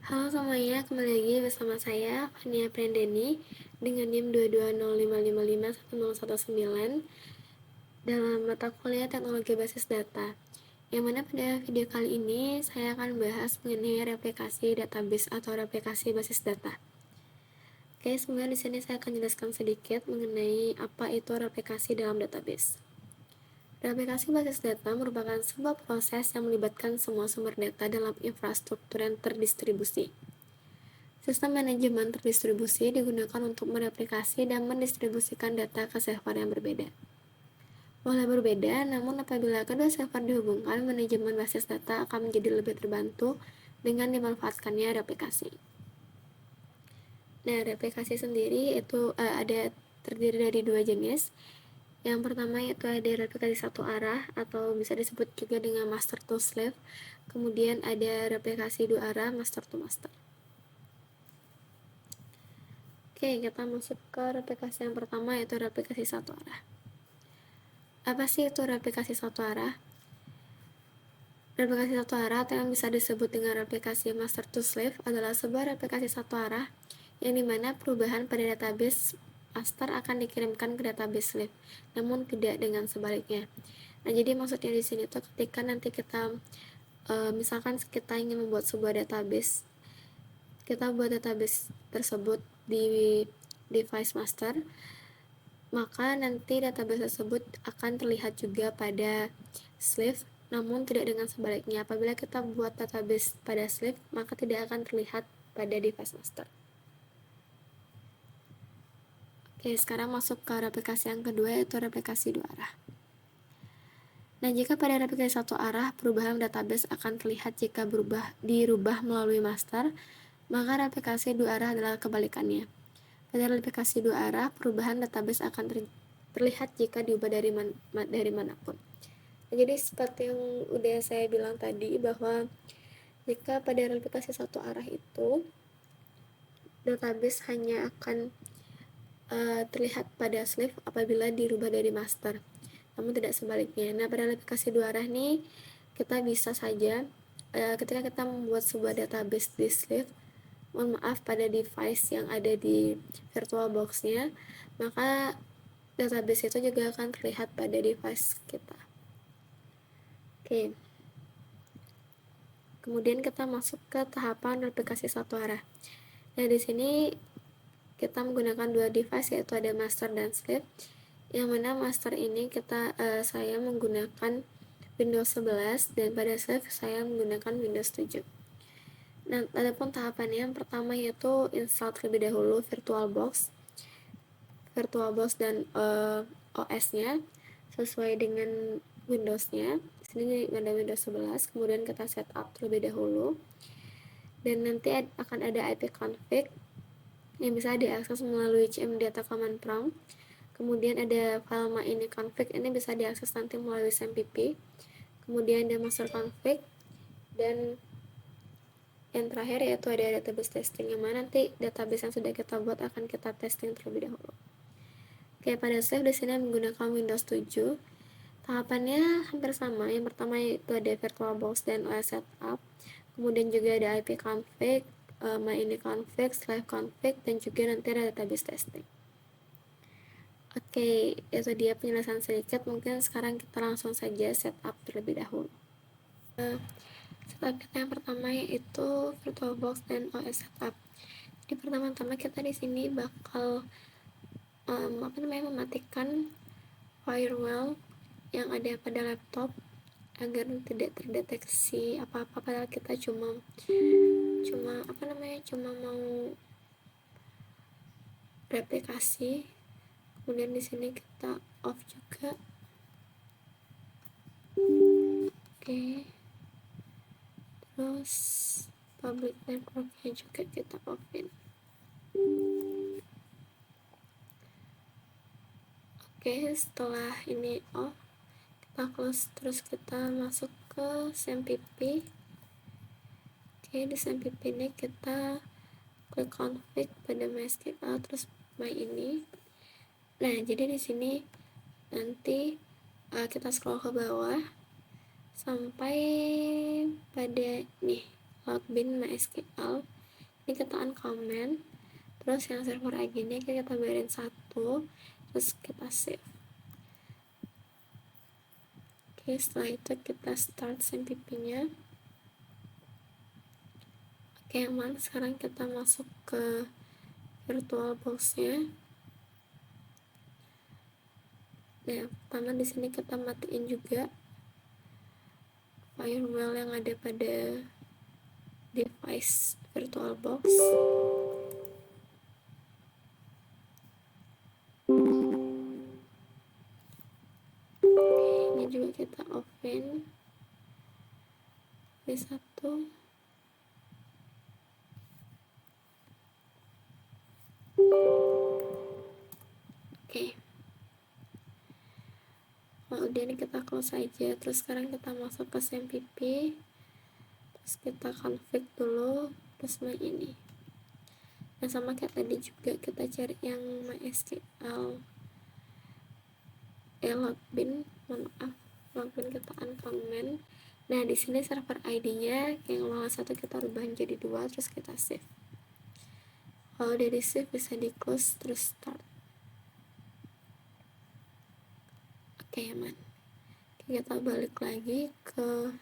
Halo semuanya, kembali lagi bersama saya Fania Prendeni dengan NIM 220555119 dalam mata kuliah Teknologi Basis Data. Yang mana pada video kali ini saya akan bahas mengenai replikasi database atau replikasi basis data. Oke, sebenarnya di sini saya akan jelaskan sedikit mengenai apa itu replikasi dalam database. Replikasi basis data merupakan sebuah proses yang melibatkan semua sumber data dalam infrastruktur yang terdistribusi. Sistem manajemen terdistribusi digunakan untuk mereplikasi dan mendistribusikan data ke server yang berbeda. Boleh berbeda, namun apabila kedua server dihubungkan, manajemen basis data akan menjadi lebih terbantu dengan dimanfaatkannya replikasi. Nah, replikasi sendiri itu ada terdiri dari dua jenis. Yang pertama yaitu ada replikasi satu arah atau bisa disebut juga dengan master to slave. Kemudian ada replikasi dua arah, master to master. Oke, kita masuk ke replikasi yang pertama yaitu replikasi satu arah. Apa sih itu replikasi satu arah? Replikasi satu arah atau yang bisa disebut dengan replikasi master to slave adalah sebuah replikasi satu arah yang dimana perubahan pada database master akan dikirimkan ke database slave, namun tidak dengan sebaliknya. Nah, jadi maksudnya di sini tuh ketika nanti kita misalkan kita ingin membuat sebuah database, kita buat database tersebut di device master, maka nanti database tersebut akan terlihat juga pada slave, namun tidak dengan sebaliknya. Apabila kita buat database pada slave, maka tidak akan terlihat pada device master. Oke, sekarang masuk ke replikasi yang kedua yaitu replikasi dua arah. Nah, jika pada replikasi satu arah, perubahan database akan terlihat jika dirubah melalui master, maka replikasi dua arah adalah kebalikannya. Pada replikasi dua arah, perubahan database akan terlihat jika diubah dari manapun. Nah, jadi seperti yang udah saya bilang tadi bahwa jika pada replikasi satu arah itu database hanya akan terlihat pada slave apabila dirubah dari master, namun tidak sebaliknya. Nah, pada replikasi dua arah nih kita bisa saja ketika kita membuat sebuah database di slave, mohon maaf pada device yang ada di VirtualBox-nya, maka database itu juga akan terlihat pada device kita. Oke. Kemudian kita masuk ke tahapan replikasi satu arah. Nah, di sini kita menggunakan dua device yaitu ada master dan slave. Yang mana master ini saya menggunakan Windows 11 dan pada slave saya menggunakan Windows 7. Nah, adapun tahapannya yang pertama yaitu install terlebih dahulu VirtualBox dan OS-nya sesuai dengan Windows-nya. Di sini ada Windows 11, kemudian kita setup terlebih dahulu. Dan nanti akan ada ipconfig yang bisa diakses melalui CM data command prompt. Kemudian ada file my-ini-config, ini bisa diakses nanti melalui SMPP. Kemudian ada master config dan yang terakhir yaitu ada database testing, yang mana nanti database yang sudah kita buat akan kita testing terlebih dahulu. Oke, pada slave di sini menggunakan Windows 7. Tahapannya hampir sama. Yang pertama itu ada VirtualBox dan OS setup. Kemudian juga ada ipconfig, my-ini-config, slave config, dan juga nanti ada database testing. Oke, itu dia penjelasan sedikit. Mungkin sekarang kita langsung saja setup terlebih dahulu. Setup kita yang pertama yaitu VirtualBox dan OS setup. Jadi pertama-tama kita di sini bakal mematikan firewall yang ada pada laptop agar tidak terdeteksi apa-apa, padahal kita cuma mau replikasi. Kemudian di sini kita off juga. Oke. Terus public networknya juga kita offin. Oke, setelah ini off, kita close, terus kita masuk ke SMPP. Oke, di SMPP ini kita klik config pada MySQL, terus my ini. Nah, jadi di sini nanti kita scroll ke bawah sampai pada nih login MySQL. ini kita uncomment, terus yang server IG-nya kita bayarin 1, terus kita save. Oke, setelah itu kita start SMPP-nya. Oke, aman. Sekarang kita masuk ke VirtualBox-nya. Nah, pertama di sini kita matiin juga firewall yang ada pada device VirtualBox. Ini juga kita open V1. Oke. Udah, ini kita close aja. Terus sekarang kita masuk ke SMPP. Terus kita config dulu, terus main ini. Nah, sama kayak tadi juga kita cari yang MySQL login, login kita uncomment. Nah, di sini server ID-nya yang awal 1 kita rubahin jadi 2, terus kita save. Kalau udah di save bisa di close, terus start. Oke, aman. Kita balik lagi ke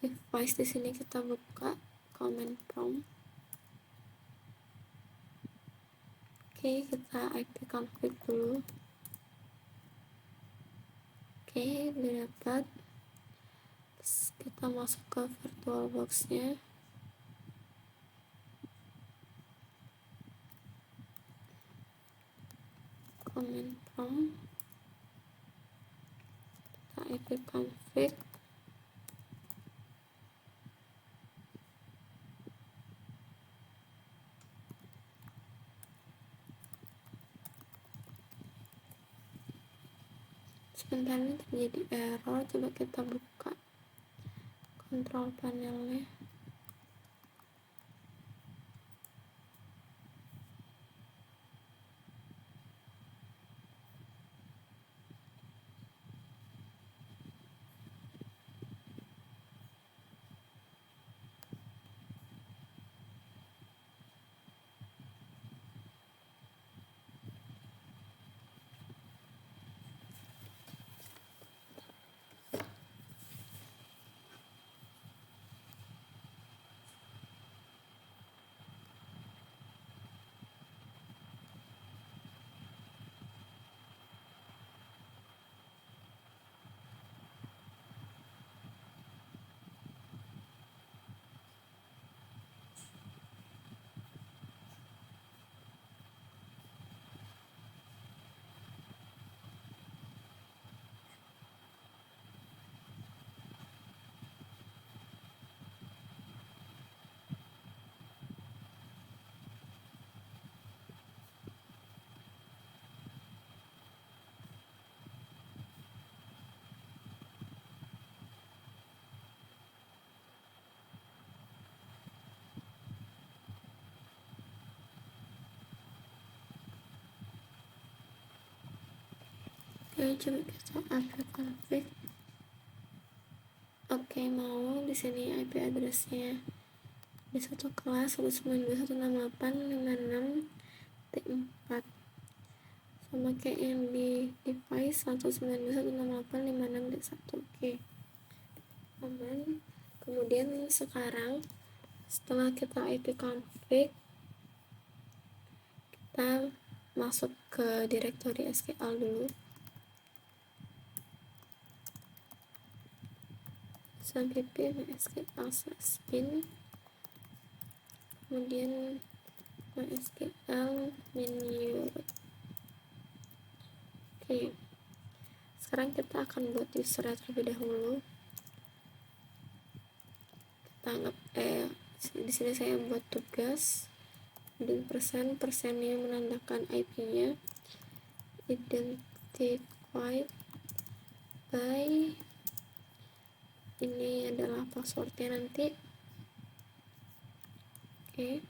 device. Di sini kita buka command prompt. Oke, kita IP config dulu. Oke, udah dapat. Terus kita masuk ke VirtualBox-nya. Command prompt. Kita IP config. Sebentar, ini terjadi error. Coba kita buka control panelnya. Oke, coba kita IP config. Oke, mau di sini IP address-nya di satu kelas 192.168.56.T4 sama kayak yang di device 192.168.56.D1. Oke, aman. Kemudian sekarang setelah kita IP config, kita masuk ke directory SQL dulu. SMPP MySQL/bin, kemudian MySQL menu. Oke, sekarang kita akan buat user terlebih dahulu. Kita anggap di sini saya buat tugas, dan persennya menandakan IP-nya, identified by, ini adalah passwordnya nanti. Oke,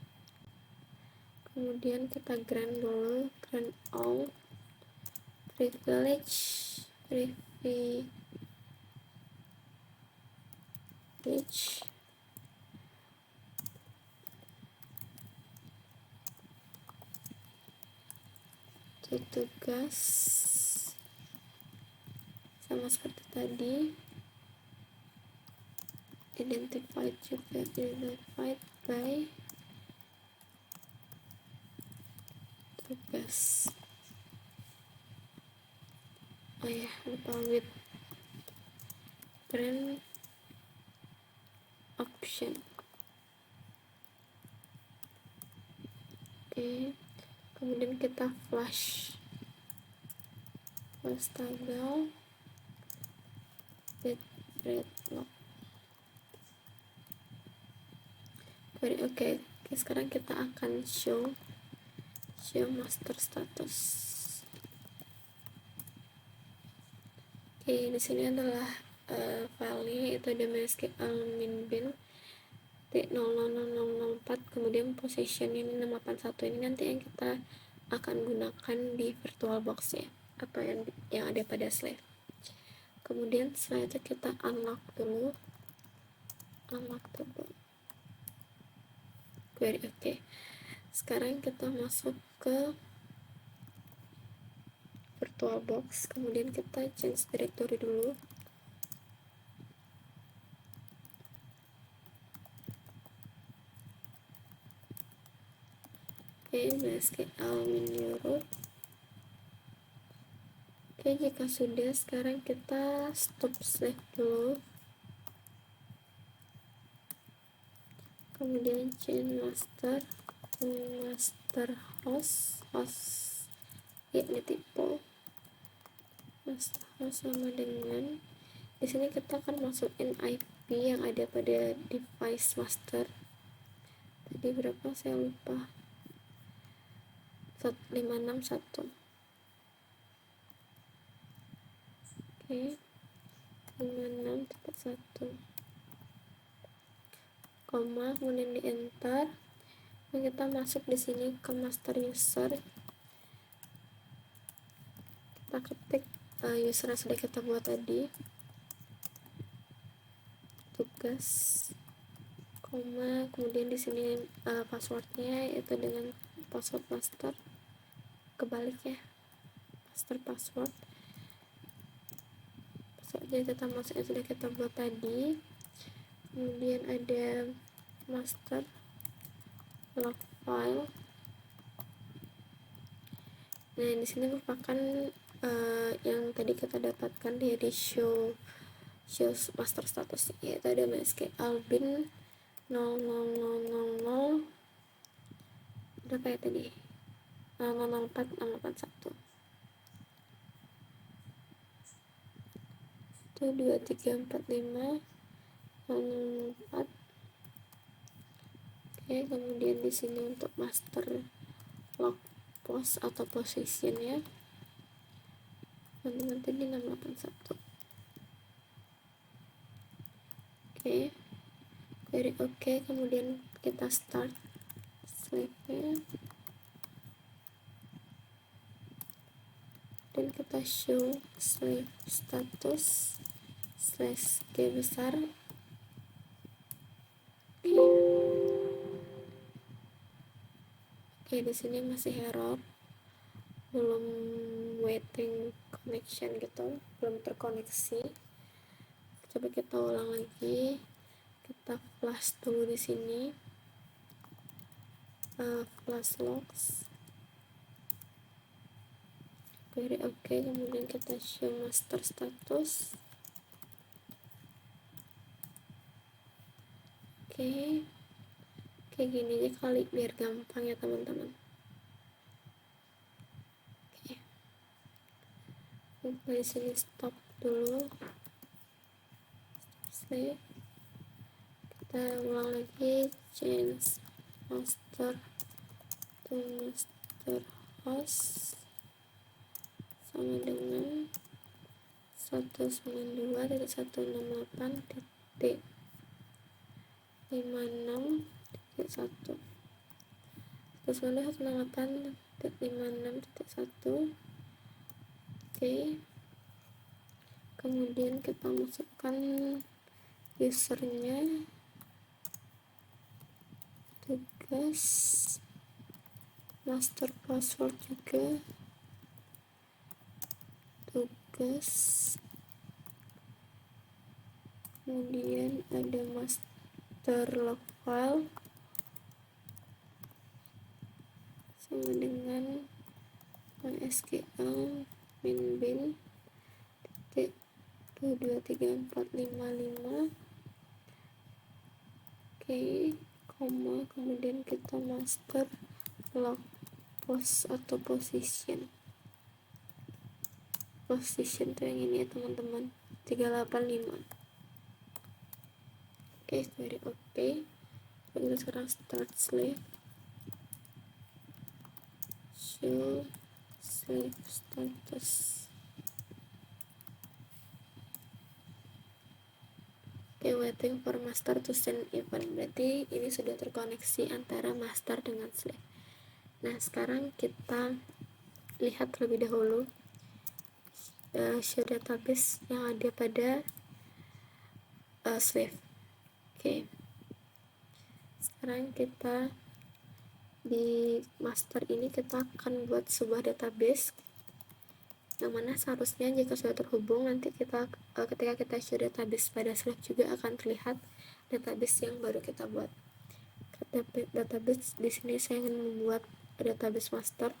kemudian kita grant dulu, grant all privilege untuk tugas sama seperti tadi, identified juga, identified by tugas. Oh ya, lupa with print option. Oke, kemudian kita flash tanggal with red lock. Oke, sekarang kita akan show master status. Oke, di sini adalah filenya, itu ada MySQL min.bin 00004, kemudian position ini 681, ini nanti yang kita akan gunakan di VirtualBox ya, atau yang ada pada slave. Kemudian setelah itu kita unlock dulu query. Oke, sekarang kita masuk ke VirtualBox, kemudian kita change directory dulu. Oke, MySQL min-root. Oke, jika sudah, sekarang kita stop slave dulu, kemudian change master host ini tipe master host sama dengan, di sini kita akan masukin IP yang ada pada device master tadi, berapa saya lupa, 561. Oke, 56.1 koma, kemudian di enter. Dan kita masuk di sini ke master user, kita ketik user yang sudah kita buat tadi, tugas, koma, kemudian di sini passwordnya itu dengan password master, kebalik ya, master passwordnya kita masuk yang sudah kita buat tadi. Kemudian ada master log file. Nah, di sini merupakan yang tadi kita dapatkan dari show master status, yaitu ada MySQL bin 00000 berapa ya tadi, 004681 itu 2345 004. Oke, kemudian di sini untuk master log post atau position ya, teman-teman tadi 681. Oke, query oke, kemudian kita start slave-nya dan kita show slave status /g besar. Oke, di sini masih error, belum waiting connection gitu, belum terkoneksi. Coba kita ulang lagi, kita flash dulu di sini, flash logs, query oke, kemudian kita show master status. Oke, kayak gini aja kali biar gampang ya teman-teman. Oke, di sini stop dulu, save. Kita ulang lagi, change master to master host sama dengan 192.168.56.1 192.168.56.1. Oke, kemudian kita masukkan usernya, tugas, master password juga, tugas, kemudian ada master lokal sama dengan MySQL min titik 223455. Oke, koma, kemudian kita master log post atau position tuh yang ini ya teman-teman, 385. Oke, very oke. Kita sekarang start slave, show slave status. Oke, waiting for master to send event. Berarti ini sudah terkoneksi antara master dengan slave. Nah, sekarang kita lihat terlebih dahulu show database yang ada pada slave. Oke, sekarang kita di master ini kita akan buat sebuah database yang mana seharusnya jika sudah terhubung, nanti kita ketika kita show database pada slave juga akan terlihat database yang baru kita buat. Database di sini saya ingin membuat database master.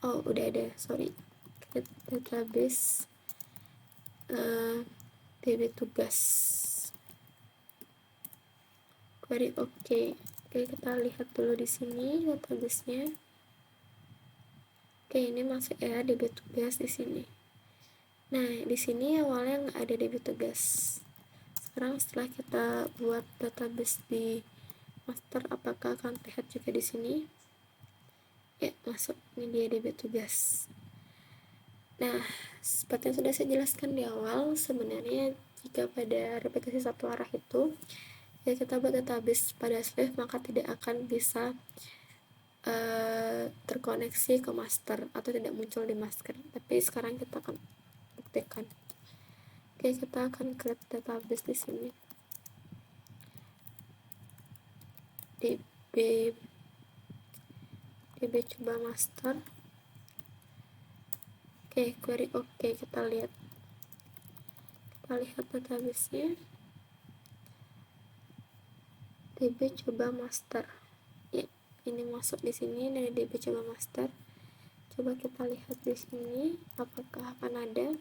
Oh, udah ada, sorry. Database DB tugas. Query oke. Oke, kita lihat dulu di sini database-nya. Oke, ini masuk ya DB tugas di sini. Nah, di sini awalnya nggak ada DB tugas. Sekarang setelah kita buat database di master, apakah akan terlihat juga di sini? Ya, masuk. Ini dia DB tugas. Nah, seperti yang sudah saya jelaskan di awal, sebenarnya jika pada replikasi satu arah itu ya kita buat database pada slave, maka tidak akan bisa terkoneksi ke master atau tidak muncul di master. Tapi sekarang kita akan buktikan. Oke, kita akan create database di sini. DB coba master. Oke, query oke, kita lihat database-nya. DB coba master. Ya, ini masuk di sini dari DB coba master. Coba kita lihat di sini apakah akan ada.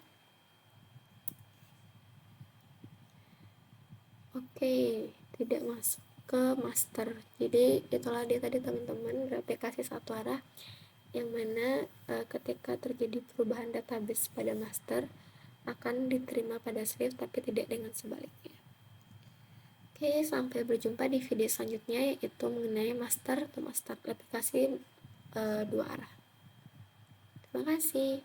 Oke, tidak masuk ke master. Jadi itulah dia tadi teman-teman, replikasi satu arah yang mana ketika terjadi perubahan database pada master akan diterima pada slave tapi tidak dengan sebaliknya. Oke, sampai berjumpa di video selanjutnya, yaitu mengenai master atau master replikasi dua arah. Terima kasih.